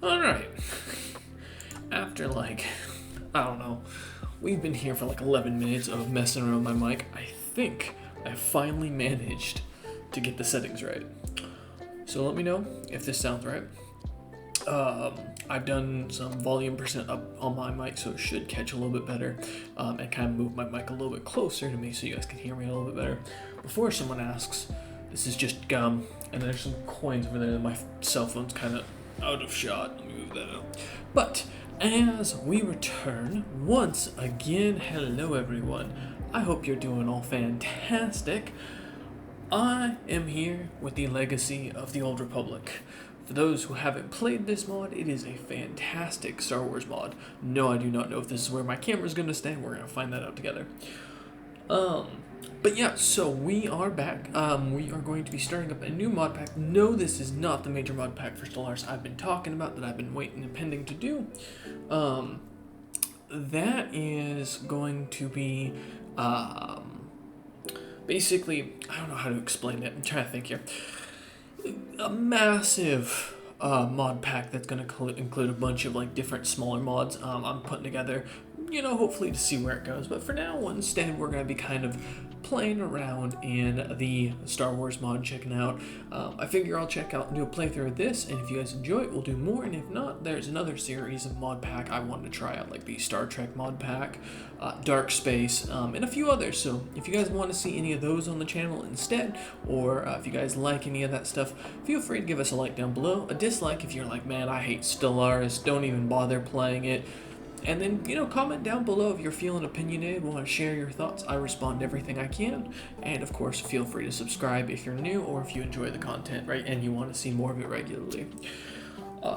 Alright. After I don't know, we've been here for 11 minutes of messing around with my mic. I think I finally managed to get the settings right. So let me know if this sounds right. I've done some volume percent up on my mic, so it should catch a little bit better, and kind of move my mic a little bit closer to me so you guys can hear me a little bit better. Before someone asks, this is just gum, and there's some coins over there. My cell phone's kind of out of shot. Let me move that out. But as we return once again, hello everyone. I hope you're doing all fantastic. I am here with the Legacy of the Old Republic. For those who haven't played this mod, it is a fantastic Star Wars mod. No, I do not know if this is where my camera's going to stay. We're going to find that out together. But yeah, so we are back. We are going to be starting up a new mod pack. No, this is not the major mod pack for Stellaris I've been talking about that I've been waiting and pending to do. That is going to be, basically, I don't know how to explain it. I'm trying to think here. A massive mod pack that's going to include a bunch of different smaller mods I'm putting together, hopefully to see where it goes. But for now, instead, we're going to be kind of playing around in the Star Wars mod, checking out. I figure I'll check out and do a playthrough of this, and if you guys enjoy it, we'll do more. And if not, there's another series of mod pack I wanted to try out, like the Star Trek mod pack, Dark Space, and a few others. So if you guys want to see any of those on the channel instead, or if you guys like any of that stuff, feel free to give us a like down below. A dislike if you're like, man, I hate Stellaris, don't even bother playing it. And then, comment down below if you're feeling opinionated, want to share your thoughts. I respond to everything I can. And of course, feel free to subscribe if you're new or if you enjoy the content, right, and you want to see more of it regularly.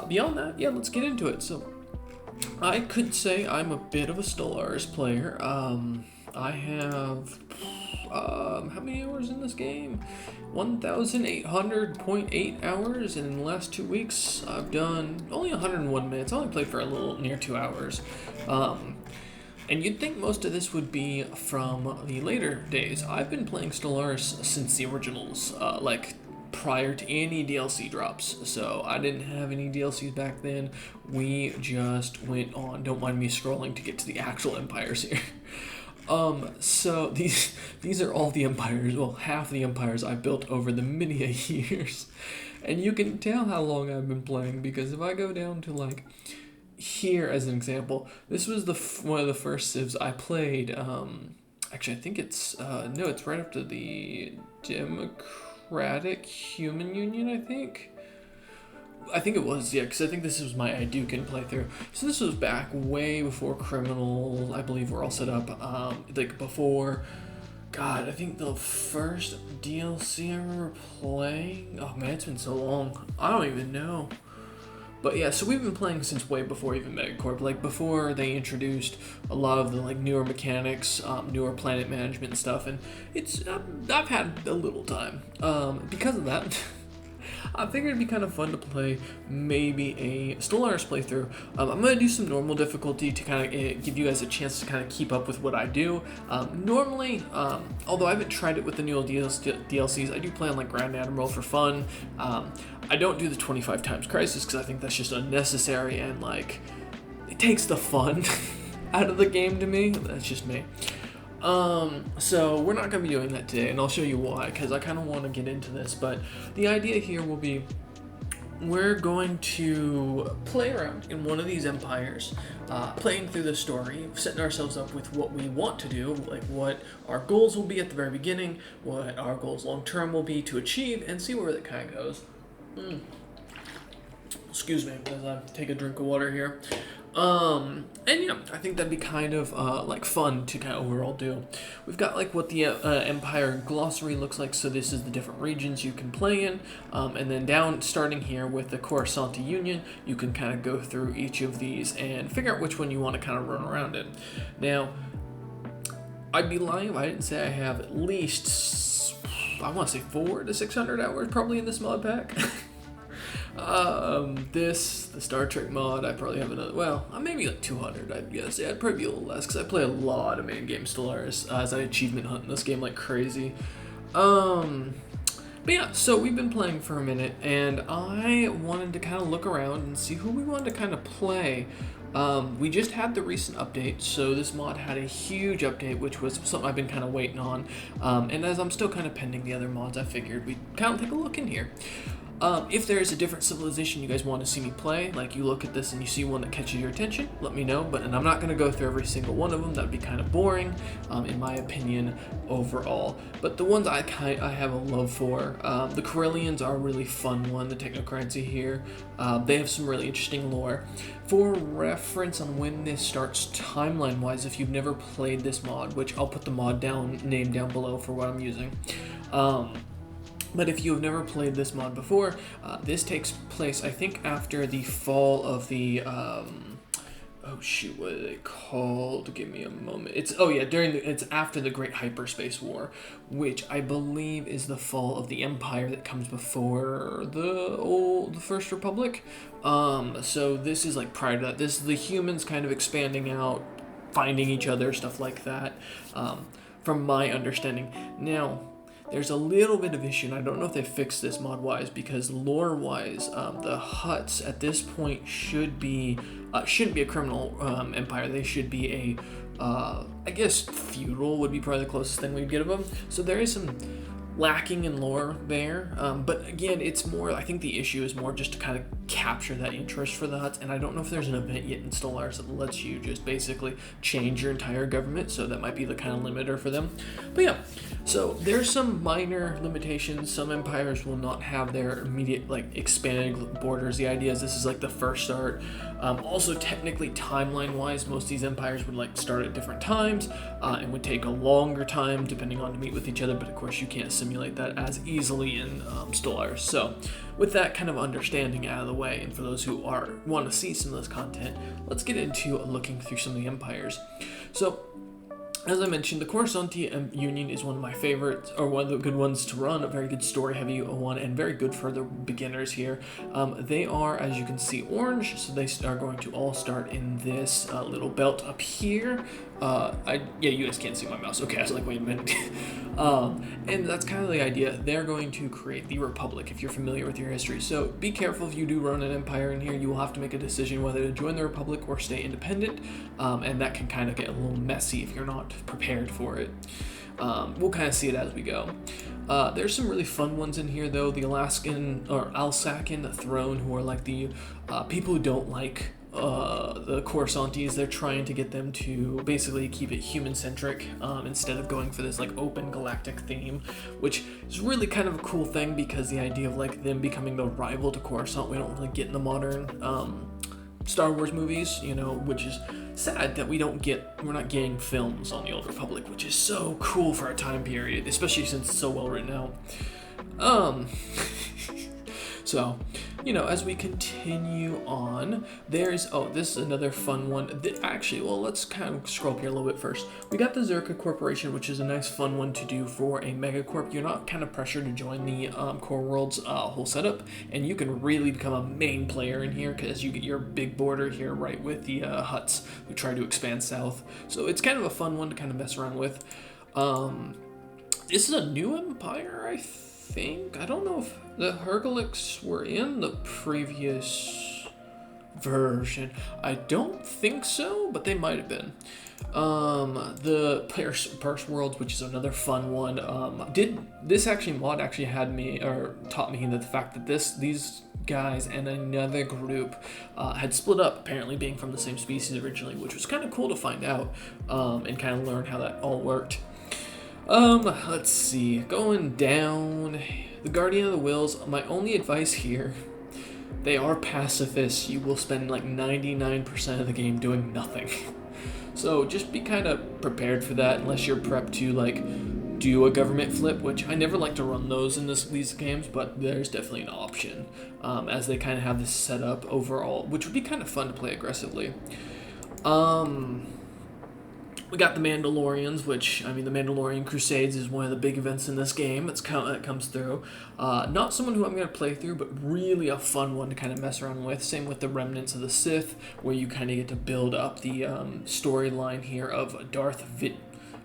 Beyond that, yeah, let's get into it. So, I could say I'm a bit of a Stellaris player. I have, how many hours in this game? 1,800.8 hours, and in the last 2 weeks, I've done only 101 minutes. I only played for a little near 2 hours. And you'd think most of this would be from the later days. I've been playing Stellaris since the originals, prior to any DLC drops. So I didn't have any DLCs back then. We just went on. Don't mind me scrolling to get to the actual empires here. So these are all the empires, well, half the empires I've built over the many years. And you can tell how long I've been playing, because if I go down to here as an example, this was one of the first civs I played. Actually, I think it's, no, it's right after the Democratic Human Union, I think it was, yeah, because I think this was my Idukan playthrough. So this was back way before Criminal, I believe, were all set up. Before, God, I think the first DLC I remember playing, oh man, it's been so long, I don't even know. But yeah, so we've been playing since way before even Megacorp, before they introduced a lot of the newer mechanics, newer planet management stuff, and it's, I've had a little time. Because of that, I figured it'd be kind of fun to play maybe a Stellaris playthrough. I'm going to do some normal difficulty to kind of give you guys a chance to kind of keep up with what I do. Normally, although I haven't tried it with the new DLCs, I do play on Grand Admiral for fun. I don't do the 25 times Crisis because I think that's just unnecessary and it takes the fun out of the game to me. That's just me. So we're not going to be doing that today, and I'll show you why, because I kind of want to get into this, but the idea here will be we're going to play around in one of these empires, playing through the story, setting ourselves up with what we want to do, what our goals will be at the very beginning, what our goals long-term will be to achieve, and see where that kind of goes. Excuse me, as I take a drink of water here. And yeah, I think that'd be kind of, fun to kind of overall do. We've got, what the, Empire glossary looks like, so this is the different regions you can play in, and then starting here with the Coruscant Union, you can kind of go through each of these and figure out which one you want to kind of run around in. Now, I'd be lying if I didn't say I have at least, I want to say 400 to 600 hours probably in this mod pack. The Star Trek mod, I probably have another, well, maybe 200, I guess. Yeah, it'd probably be a little less, because I play a lot of main game Stellaris, as I achievement hunt in this game like crazy. But yeah, so we've been playing for a minute, and I wanted to kind of look around and see who we wanted to kind of play. We just had the recent update, so this mod had a huge update, which was something I've been kind of waiting on. And as I'm still kind of pending the other mods, I figured we'd kind of take a look in here. If there is a different civilization you guys want to see me play, like you look at this and you see one that catches your attention, let me know. And I'm not going to go through every single one of them. That would be kind of boring, in my opinion, overall. But the ones I have a love for, the Corellians are a really fun one, the technocracy here. They have some really interesting lore. For reference on when this starts timeline-wise, if you've never played this mod, which I'll put the mod name down below for what I'm using. But if you have never played this mod before, this takes place, I think, after the fall of the, oh shoot, what are they called? Give me a moment. It's after the Great Hyperspace War, which I believe is the fall of the Empire that comes before the First Republic. So this is like prior to that. This is the humans kind of expanding out, finding each other, stuff like that, from my understanding. Now, there's a little bit of issue, and I don't know if they fixed this mod-wise, because lore-wise, the Hutts at this point shouldn't be a criminal empire. They should be I guess feudal would be probably the closest thing we'd get of them. So there is some lacking in lore there, but again, it's more, I think the issue is more just to kind of capture that interest for the Hutts, and I don't know if there's an event yet in Stellaris that lets you just basically change your entire government, so that might be the kind of limiter for them. But yeah, so there's some minor limitations. Some empires will not have their immediate, like, expanded borders. The idea is this is like the first start. Also, technically, timeline-wise, most of these empires would like start at different times, and would take a longer time depending on to meet with each other, but of course you can't simulate that as easily in Stellaris. So with that kind of understanding out of the way, and for those who want to see some of this content, let's get into looking through some of the empires. So, as I mentioned, the Coruscant Union is one of my favorites, or one of the good ones to run, a very good story-heavy one, and very good for the beginners here. They are, as you can see, orange, so they are going to all start in this little belt up here. Yeah, you guys can't see my mouse. Okay, I was like, wait a minute. And that's kind of the idea. They're going to create the Republic, if you're familiar with your history. So be careful if you do run an empire in here. You will have to make a decision whether to join the Republic or stay independent, and that can kind of get a little messy if you're not prepared for it. We'll kind of see it as we go. There's some really fun ones in here, though. The Alsacan throne, who are like the people who don't like the Coruscantes. They're trying to get them to basically keep it human-centric, instead of going for this like open galactic theme, which is really kind of a cool thing, because the idea of like them becoming the rival to Coruscant, we don't really get in the modern Star Wars movies, you know, which is sad that we're not getting films on the Old Republic, which is so cool for our time period, especially since it's so well written out. So, you know, as we continue on, this is another fun one. Actually, well, let's kind of scroll up here a little bit first. We got the Zerka Corporation, which is a nice fun one to do for a megacorp. You're not kind of pressured to join the Core World's whole setup, and you can really become a main player in here, because you get your big border here right with the Hutts who try to expand south. So it's kind of a fun one to kind of mess around with. This is a new empire, I think. I don't know if the Hergolics were in the previous version. I don't think so, but they might have been. The Purse Worlds, which is another fun one. Mod actually had me, or taught me that the fact that these guys and another group had split up, apparently being from the same species originally, which was kind of cool to find out, and kind of learn how that all worked. Let's see, going down, the Guardian of the Wills. My only advice here, they are pacifists. You will spend like 99% of the game doing nothing. So just be kind of prepared for that, unless you're prepped to like do a government flip, which I never like to run those in these games, but there's definitely an option, as they kind of have this set up overall, which would be kind of fun to play aggressively. We got the Mandalorians, which, I mean, the Mandalorian Crusades is one of the big events in this game that comes through. Not someone who I'm going to play through, but really a fun one to kind of mess around with. Same with the Remnants of the Sith, where you kind of get to build up the storyline here of Darth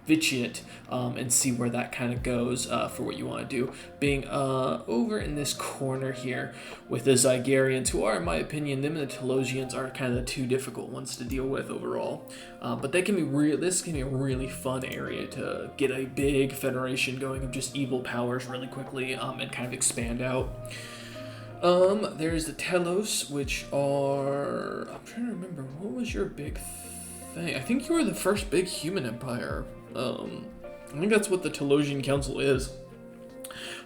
vitiate, and see where that kind of goes for what you want to do. Being over in this corner here with the Zygarians, who are, in my opinion, them and the Telosians are kind of the two difficult ones to deal with overall. But they can be this can be a really fun area to get a big federation going of just evil powers really quickly, and kind of expand out. There's the Telos, which are... I'm trying to remember, what was your big thing? I think you were the first big human empire. I think that's what the Telosian Council is.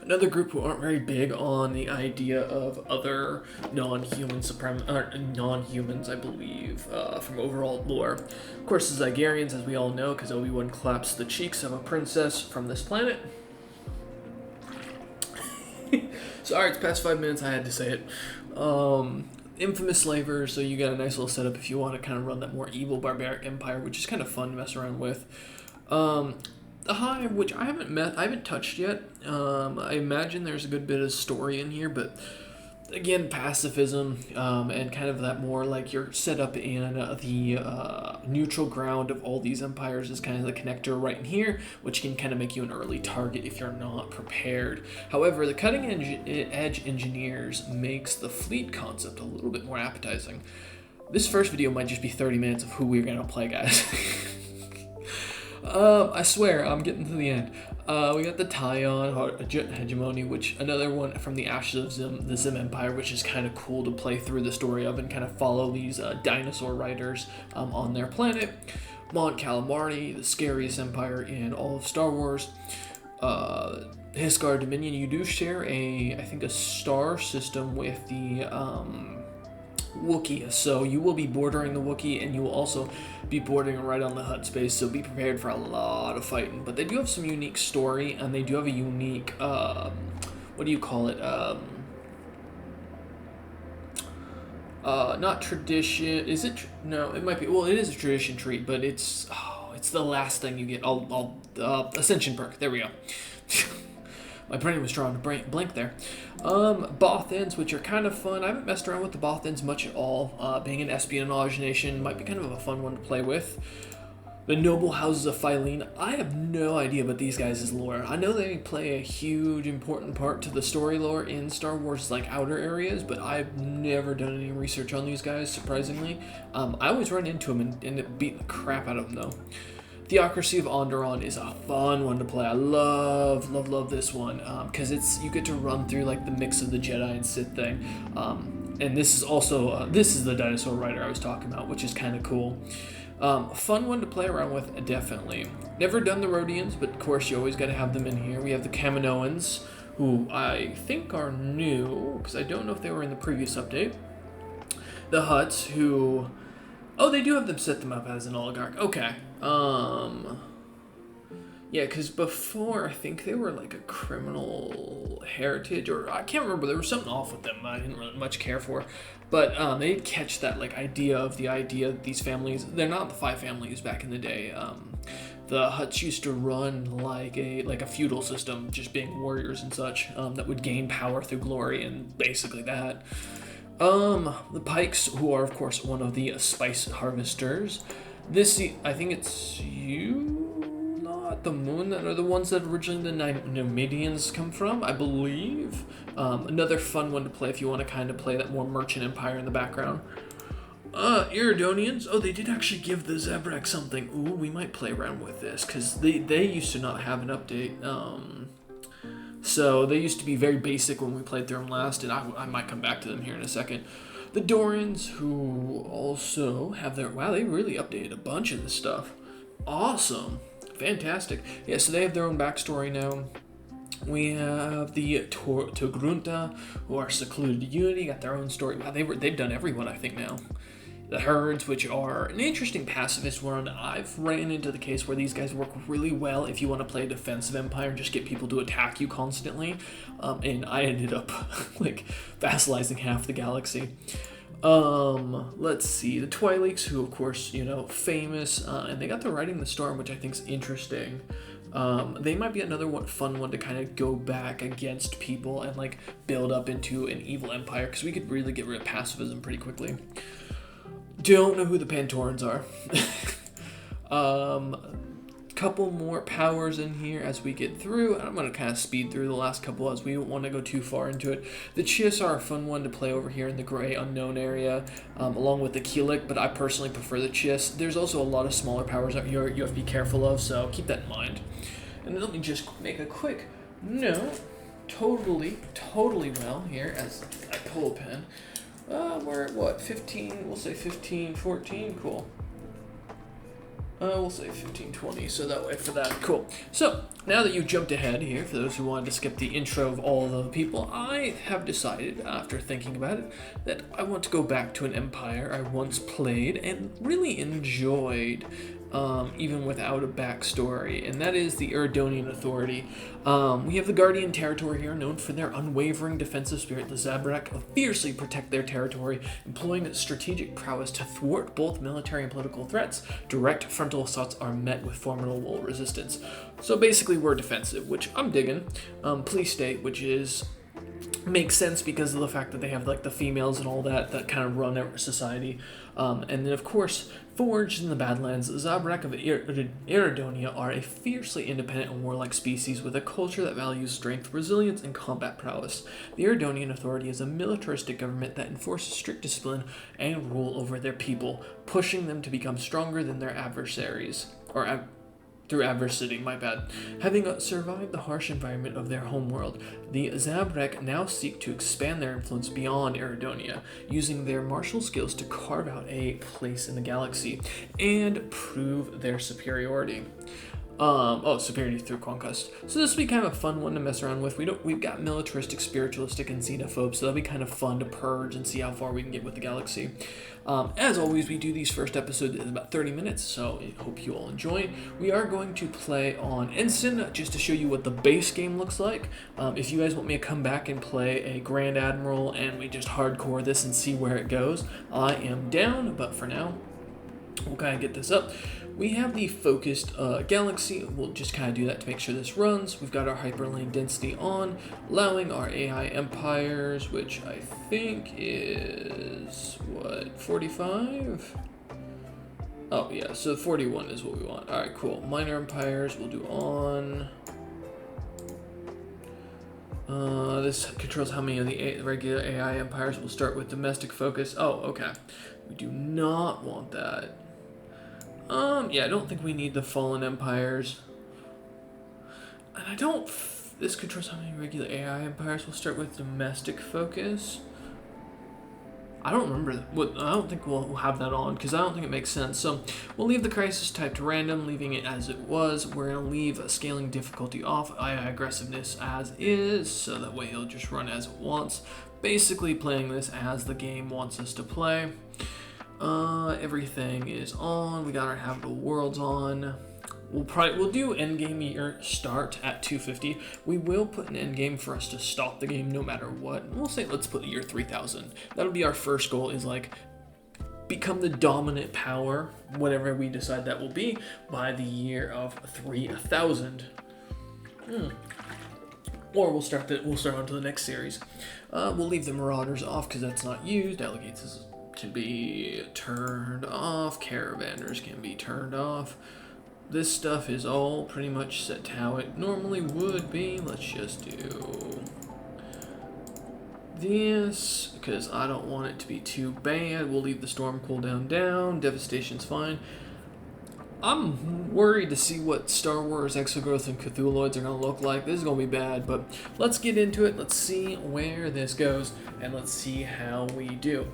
Another group who aren't very big on the idea of other non-humans, I believe, from overall lore. Of course, the Zygarians, as we all know, because Obi-Wan claps the cheeks of a princess from this planet. Sorry, it's past 5 minutes, I had to say it. Infamous slavers, so you got a nice little setup if you want to kind of run that more evil barbaric empire, which is kind of fun to mess around with. The Hive, which I haven't touched yet. I imagine there's a good bit of story in here, but again, pacifism, and kind of that more like you're set up in the neutral ground of all these empires is kind of the connector right in here, which can kind of make you an early target if you're not prepared. However, the cutting edge engineers makes the fleet concept a little bit more appetizing. This first video might just be 30 minutes of who we're going to play, guys. I swear, I'm getting to the end. We got the Tyon Hegemony, which another one from the Ashes of the Zim Empire, which is kind of cool to play through the story of and kind of follow these dinosaur riders on their planet. Mon Calamari, the scariest empire in all of Star Wars. Hiscar Dominion, you do share I think a star system with the Wookiee, so you will be bordering the Wookiee, and you will also be bordering right on the Hutt space, so be prepared for a lot of fighting. But they do have some unique story, and they do have a unique, what do you call it, not tradition, is it, no, it might be, well, it is a tradition treat, but it's the last thing you get, Ascension perk, there we go. My brain was trying to blank there. Bothans, which are kind of fun. I haven't messed around with the Bothans much at all. Being an espionage nation might be kind of a fun one to play with. The Noble Houses of Phylene. I have no idea about these guys' lore. I know they play a huge, important part to the story lore in Star Wars, like outer areas, but I've never done any research on these guys, surprisingly. I always run into them and end up beating the crap out of them, though. Theocracy of Onderon is a fun one to play. I love this one because you get to run through like the mix of the Jedi and Sith thing, and this is also this is the dinosaur rider I was talking about, which is kind of cool. Fun one to play around with, definitely. Never done the Rhodians, but of course you always got to have them in here. We have the Kaminoans, who I think are new because I don't know if they were in the previous update. The Hutts, who they do have them set them up as an oligarch. Okay. Yeah, because before, I think they were like a criminal heritage, or I can't remember, there was something off with them I didn't really much care for, but they did catch that like idea that these families, they're not the five families back in the day. The Hutts used to run like a feudal system, just being warriors and such, that would gain power through glory and basically that. The Pikes, who are of course one of the spice harvesters. I think it's you, not the Moon, that are the ones that originally the Numidians come from, I believe. Another fun one to play if you want to kind of play that more merchant empire in the background. Iridonians. Oh, they did actually give the Zebrak something. Ooh, we might play around with this, because they used to not have an update. So they used to be very basic when we played through them last, and I might come back to them here in a second. The Dorans, who also have their... Wow, they really updated a bunch of this stuff. Awesome. Fantastic. Yeah, so they have their own backstory now. We have the Togrunta, who are secluded unity, got their own story. Wow, they've done everyone, I think, now. The Herds, which are an interesting pacifist one. I've ran into the case where these guys work really well if you want to play a defensive empire and just get people to attack you constantly. And I ended up like vassalizing half the galaxy. Let's see, the Twi'leks, who of course, famous, and they got the Riding the Storm, which I think is interesting. They might be another fun one to kind of go back against people and like build up into an evil empire, because we could really get rid of pacifism pretty quickly. Don't know who the Pantorans are. couple more powers in here as we get through, and I'm going to kind of speed through the last couple as we don't want to go too far into it. The Chiss are a fun one to play over here in the gray unknown area, along with the Keelik, but I personally prefer the Chiss. There's also a lot of smaller powers out here you have to be careful of, so keep that in mind. And let me just make a quick note. Totally well here as I pull a pen. We're at what, 15, we'll say 15, 14, cool. We'll say 15, 20, so that way for that, cool. So, now that you jumped ahead here, for those who wanted to skip the intro of all the people, I have decided, after thinking about it, that I want to go back to an empire I once played and really enjoyed, even without a backstory, and that is the Eridonian Authority. We have the Guardian Territory here, known for their unwavering defensive spirit. The Zabrak fiercely protect their territory, employing strategic prowess to thwart both military and political threats. Direct frontal assaults are met with formidable resistance. So basically we're defensive, which I'm digging. Police state, which makes sense because of the fact that they have like the females and all that kind of run our society. And then of course, forged in the Badlands, the Zabrak of Eridonia are a fiercely independent and warlike species with a culture that values strength, resilience, and combat prowess. The Eridonian Authority is a militaristic government that enforces strict discipline and rule over their people, pushing them to become stronger than their adversaries, through adversity, my bad. Having survived the harsh environment of their homeworld, the Zabrak now seek to expand their influence beyond Eridonia, using their martial skills to carve out a place in the galaxy and prove their superiority. Superiority through conquest. So this will be kind of a fun one to mess around with. We've got militaristic, spiritualistic, and xenophobe, so that'll be kind of fun to purge and see how far we can get with the galaxy. As always, we do these first episodes in about 30 minutes, so I hope you all enjoy. We are going to play on Ensign, just to show you what the base game looks like. If you guys want me to come back and play a Grand Admiral and we just hardcore this and see where it goes, I am down, but for now, we'll kind of get this up. We have the focused galaxy. We'll just kind of do that to make sure this runs. We've got our hyperlane density on, allowing our AI empires, which I think is, 45? Oh yeah, so 41 is what we want. All right, cool. Minor empires we'll do on. This controls how many of the regular AI empires. We'll start with domestic focus. Oh, okay. We do not want that. Yeah, I don't think we need the fallen empires. And this controls how many regular AI empires. We'll start with domestic focus. I don't remember I don't think we'll have that on because I don't think it makes sense. So we'll leave the crisis type to random, leaving it as it was. We're going to leave scaling difficulty off, AI aggressiveness as is, so that way it'll just run as it wants. Basically playing this as the game wants us to play. Everything is on. We got our habitable worlds on. We'll do endgame year start at 250. We will put an endgame for us to stop the game no matter what. We'll say let's put the year 3000. That'll be our first goal, is like become the dominant power, whatever we decide that will be, by the year of 3000. Or we'll start on to the next series. We'll leave the Marauders off because that's not used. Delegates can be turned off. Caravanners can be turned off. This stuff is all pretty much set to how it normally would be. Let's just do this because I don't want it to be too bad. We'll leave the storm cooldown down. Devastation's fine. I'm worried to see what Star Wars Exogrowth and Cthulhuids are going to look like. This is going to be bad, but let's get into it. Let's see where this goes, and let's see how we do.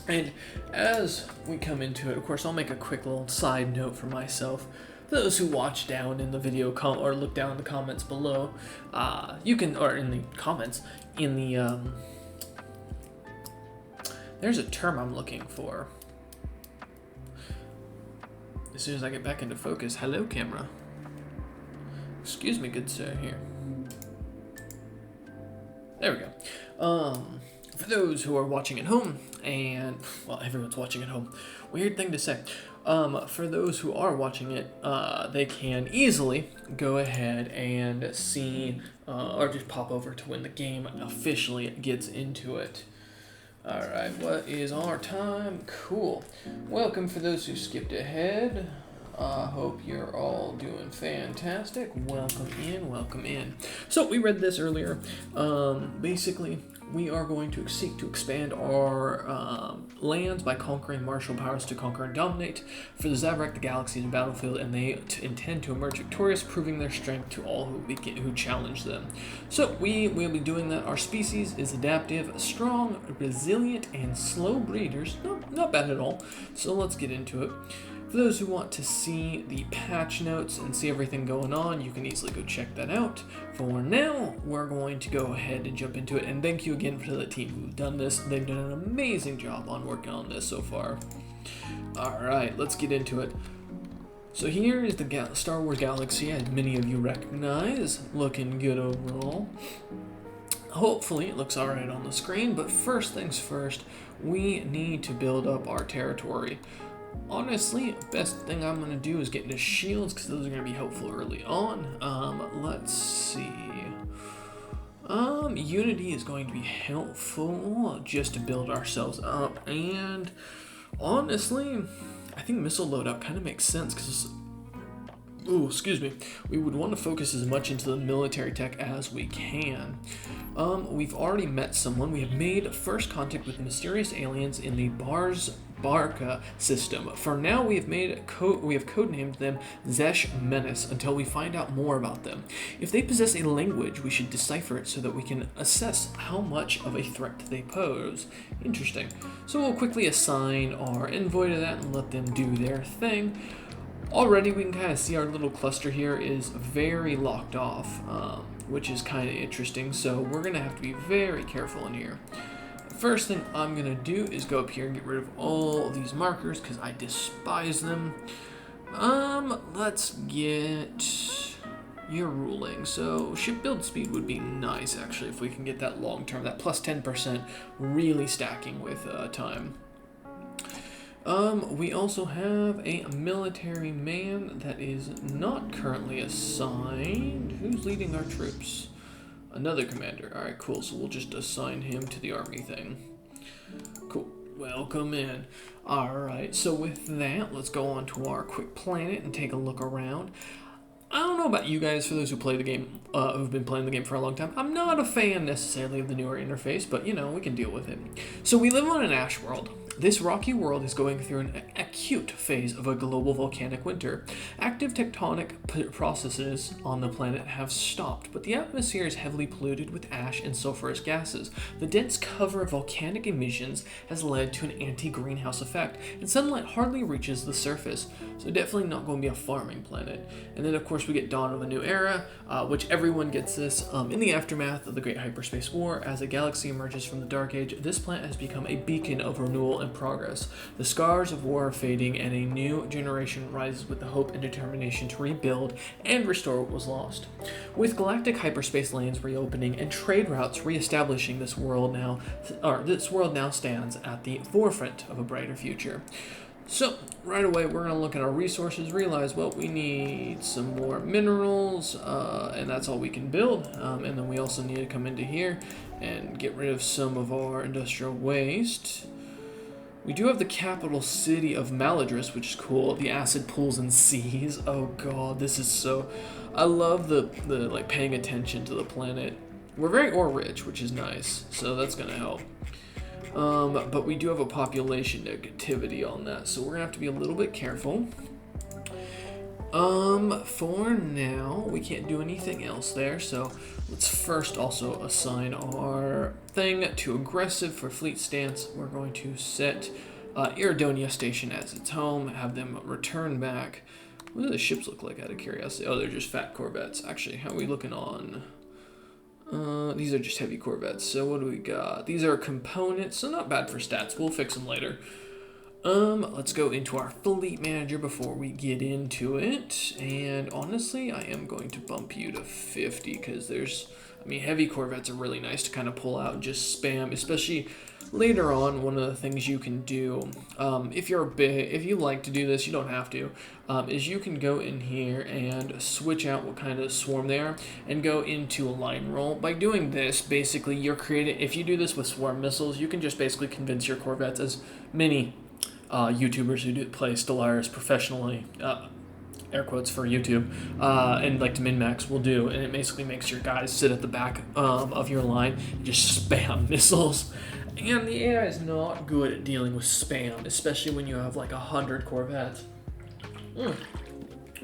And as we come into it, of course, I'll make a quick little side note for myself. Those who watch down in the video or look down in the comments below, you can, or in the comments, in the, there's a term I'm looking for. As soon as I get back into focus, hello camera. Excuse me, good sir, here. There we go. For those who are watching at home, and, well, everyone's watching at home, weird thing to say. For those who are watching it, they can easily go ahead and see, or just pop over to when the game officially gets into it. Alright, what is our time? Cool. Welcome for those who skipped ahead. I hope you're all doing fantastic. Welcome in, welcome in. So we read this earlier. Basically, we are going to seek to expand our lands by conquering martial powers to conquer and dominate. For the Zabrak, the galaxy is a battlefield, and they intend to emerge victorious, proving their strength to all who challenge them. So we will be doing that. Our species is adaptive, strong, resilient, and slow breeders. Not bad at all. So let's get into it. For those who want to see the patch notes and see everything going on, you can easily go check that out. For now, we're going to go ahead and jump into it, and thank you again to the team who've done this. They've done an amazing job on working on this so far. Alright, let's get into it. So here is the Star Wars galaxy, as many of you recognize. Looking good overall. Hopefully it looks alright on the screen, but first things first, we need to build up our territory. Honestly, best thing I'm going to do is get into shields, because those are going to be helpful early on. Let's see. Unity is going to be helpful just to build ourselves up, and honestly, I think missile loadout kind of makes sense, because we would want to focus as much into the military tech as we can. We've already met someone. We have made first contact with mysterious aliens in the Barca system. For now, we have codenamed them Zesh Menace until we find out more about them. If they possess a language, we should decipher it so that we can assess how much of a threat they pose. Interesting. So we'll quickly assign our envoy to that and let them do their thing. Already we can kind of see our little cluster here is very locked off, which is kind of interesting, so we're going to have to be very careful in here. First thing I'm going to do is go up here and get rid of all of these markers because I despise them. Let's get your ruling. So ship build speed would be nice actually if we can get that long term, that plus 10% really stacking with time. We also have a military man that is not currently assigned. Who's leading our troops? Another commander. Alright, cool. So we'll just assign him to the army thing. Cool. Welcome in. Alright, so with that, let's go on to our quick planet and take a look around. I don't know about you guys, for those who play the game, who've been playing the game for a long time. I'm not a fan necessarily of the newer interface, but you know, we can deal with it. So we live on an ash world. This rocky world is going through an acute phase of a global volcanic winter. Active tectonic processes on the planet have stopped, but the atmosphere is heavily polluted with ash and sulfurous gases. The dense cover of volcanic emissions has led to an anti-greenhouse effect, and sunlight hardly reaches the surface, so definitely not going to be a farming planet. And then of course we get Dawn of a New Era, which everyone gets this. In the aftermath of the Great Hyperspace War, as a galaxy emerges from the Dark Age, this planet has become a beacon of renewal and progress. The scars of war are fading, and a new generation rises with the hope and determination to rebuild and restore what was lost. With galactic hyperspace lanes reopening and trade routes reestablishing, this world now stands at the forefront of a brighter future. So, right away, we're going to look at our resources, realize, well, we need some more minerals, and that's all we can build. And then we also need to come into here and get rid of some of our industrial waste. We do have the capital city of Maladris, which is cool. The acid pools and seas. Oh god, this is so... I love the like paying attention to the planet. We're very ore rich, which is nice, so that's going to help. But we do have a population negativity on that, so we're gonna have to be a little bit careful. For now, we can't do anything else there, so let's first also assign our thing to aggressive for fleet stance. We're going to set Iridonia Station as its home, have them return back. What do the ships look like, out of curiosity? Oh, they're just fat corvettes. Actually, how are we looking on... these are just heavy corvettes. So what do we got? These are components, so not bad for stats. We'll fix them later. Let's go into our fleet manager before we get into it. And honestly, I am going to bump you to 50 because heavy corvettes are really nice to kind of pull out and just spam, especially later on. One of the things you can do, if you like to do this, you don't have to, is you can go in here and switch out what kind of swarm they are and go into a line roll. By doing this, basically you're creating, if you do this with swarm missiles, you can just basically convince your corvettes, as many YouTubers who do play Stellaris professionally air quotes for YouTube, and like to min-max will do, and it basically makes your guys sit at the back of your line and just spam missiles. And the AI is not good at dealing with spam, especially when you have like 100 corvettes.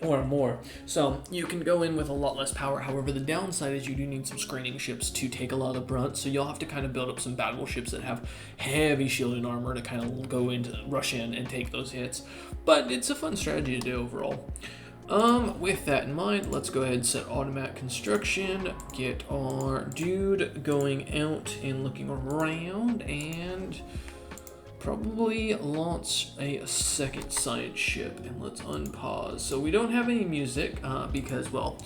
Or more. So you can go in with a lot less power. However, the downside is you do need some screening ships to take a lot of the brunt. So you'll have to kind of build up some battleships that have heavy shielded armor to kind of go into, rush in and take those hits. But it's a fun strategy to do overall. With that in mind, let's go ahead and set automatic construction, get our dude going out and looking around, and probably launch a second science ship. And let's unpause. So we don't have any music because, well,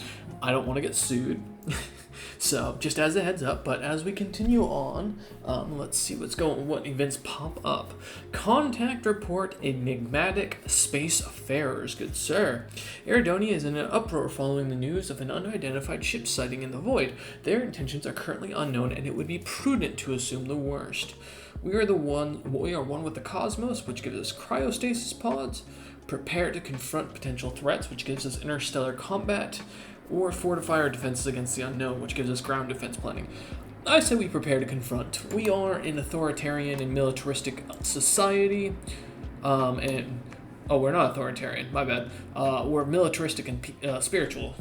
I don't want to get sued. So just as a heads up, but as we continue on, let's see what events pop up. Contact report enigmatic spacefarers, good sir. Eridonia is in an uproar following the news of an unidentified ship sighting in the void. Their intentions are currently unknown, and it would be prudent to assume the worst. We are one with the cosmos, which gives us cryostasis pods. Prepare to confront potential threats, which gives us interstellar combat. Or fortify our defenses against the unknown, which gives us ground defense planning. I say we prepare to confront. We are an authoritarian and militaristic society, we're not authoritarian, my bad. We're militaristic and spiritual.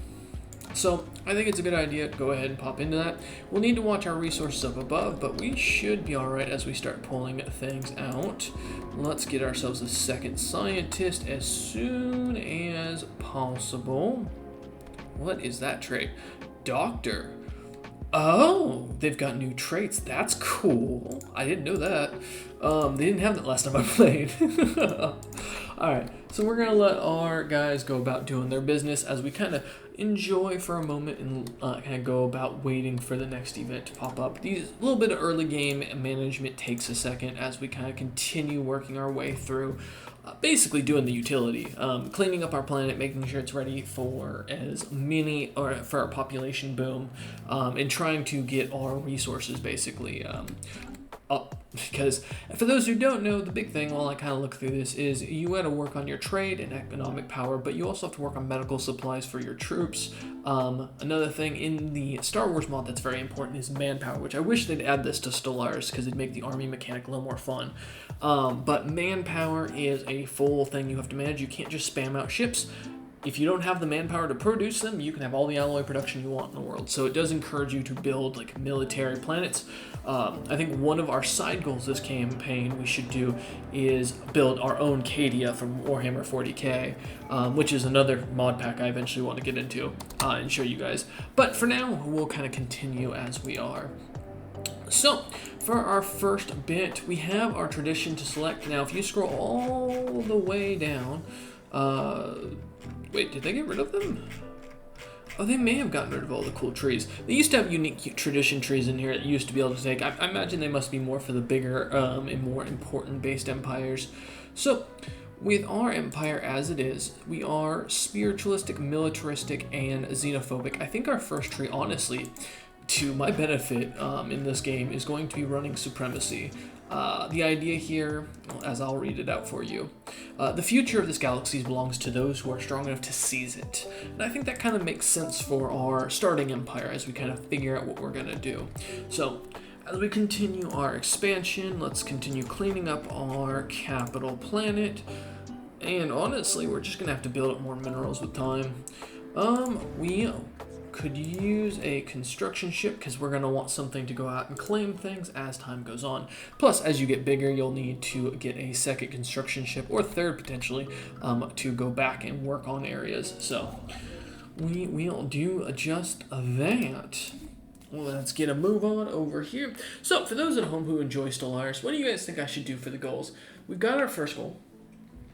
So I think it's a good idea. Go ahead and pop into that. We'll need to watch our resources up above, but we should be all right as we start pulling things out. Let's get ourselves a second scientist as soon as possible. What is that trait? Doctor. Oh, they've got new traits. That's cool. I didn't know that. They didn't have that last time I played. Alright, so we're going to let our guys go about doing their business as we kind of enjoy for a moment and kind of go about waiting for the next event to pop up. A little bit of early game management takes a second as we kind of continue working our way through basically doing the utility, cleaning up our planet, making sure it's ready for for our population boom, and trying to get our resources basically up. Because for those who don't know, the big thing while I kind of look through this is you got to work on your trade and economic power, but you also have to work on medical supplies for your troops. Another thing in the Star Wars mod that's very important is manpower, which I wish they'd add this to Stellaris because it'd make the army mechanic a little more fun. But manpower is a full thing you have to manage. You can't just spam out ships. If you don't have the manpower to produce them, you can have all the alloy production you want in the world. So it does encourage you to build like military planets. I think one of our side goals this campaign we should do is build our own Cadia from Warhammer 40k, which is another mod pack I eventually want to get into and show you guys. But for now, we'll kind of continue as we are. So, for our first bit, we have our tradition to select. Now, if you scroll all the way down, wait, did they get rid of them? Oh, they may have gotten rid of all the cool trees. They used to have unique tradition trees in here that you used to be able to take. I imagine they must be more for the bigger and more important based empires. So, with our empire as it is, we are spiritualistic, militaristic, and xenophobic. I think our first tree, honestly, to my benefit in this game, is going to be running supremacy. The idea here, as I'll read it out for you, the future of this galaxy belongs to those who are strong enough to seize it. And I think that kind of makes sense for our starting empire as we kind of figure out what we're going to do. So, as we continue our expansion, let's continue cleaning up our capital planet. And honestly, we're just going to have to build up more minerals with time. We could use a construction ship because we're going to want something to go out and claim things as time goes on. Plus, as you get bigger, you'll need to get a second construction ship, or third potentially, to go back and work on areas. So we'll do just that. Let's get a move on over here. So for those at home who enjoy Stellaris, what do you guys think I should do for the goals? We've got our first goal.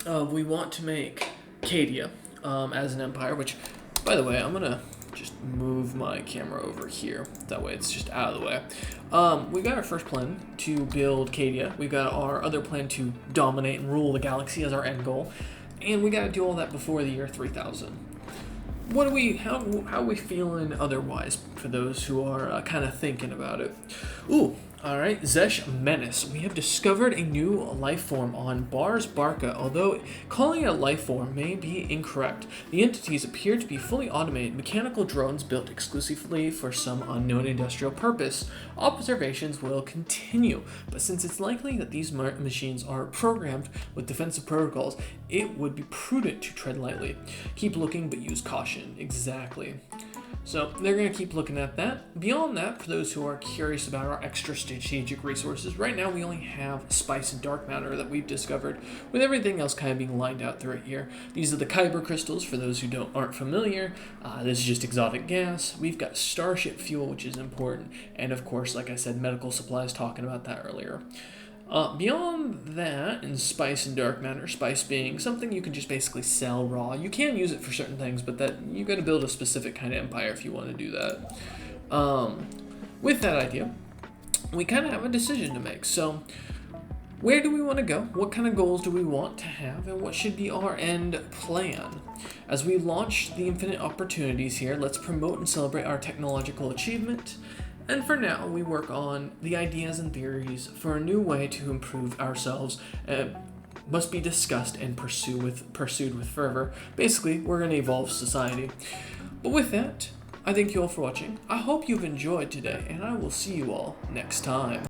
We want to make Cadia as an empire, which, by the way, I'm going to just move my camera over here. That way it's just out of the way. We got our first plan to build Cadia. We got our other plan to dominate and rule the galaxy as our end goal. And we got to do all that before the year 3000. How are we feeling otherwise for those who are kind of thinking about it? Ooh, Alright, Zesh Menace. We have discovered a new life form on Bars Barca, although calling it a life form may be incorrect. The entities appear to be fully automated mechanical drones built exclusively for some unknown industrial purpose. Observations will continue, but since it's likely that these machines are programmed with defensive protocols, it would be prudent to tread lightly. Keep looking, but use caution. Exactly. So they're going to keep looking at that. Beyond that, for those who are curious about our extra strategic resources, right now we only have spice and dark matter that we've discovered, with everything else kind of being lined out through it here. These are the kyber crystals, for those who aren't familiar. This is just exotic gas. We've got starship fuel, which is important, and of course, like I said, medical supplies, talking about that earlier. Beyond that, in spice and dark matter, spice being something you can just basically sell raw. You can use it for certain things, but that you got to build a specific kind of empire if you want to do that. With that idea, we kind of have a decision to make. So, where do we want to go? What kind of goals do we want to have? And what should be our end plan? As we launch the infinite opportunities here, let's promote and celebrate our technological achievement. And for now, we work on the ideas and theories for a new way to improve ourselves. Must be discussed and pursued with fervor. Basically, we're going to evolve society. But with that, I thank you all for watching. I hope you've enjoyed today, and I will see you all next time.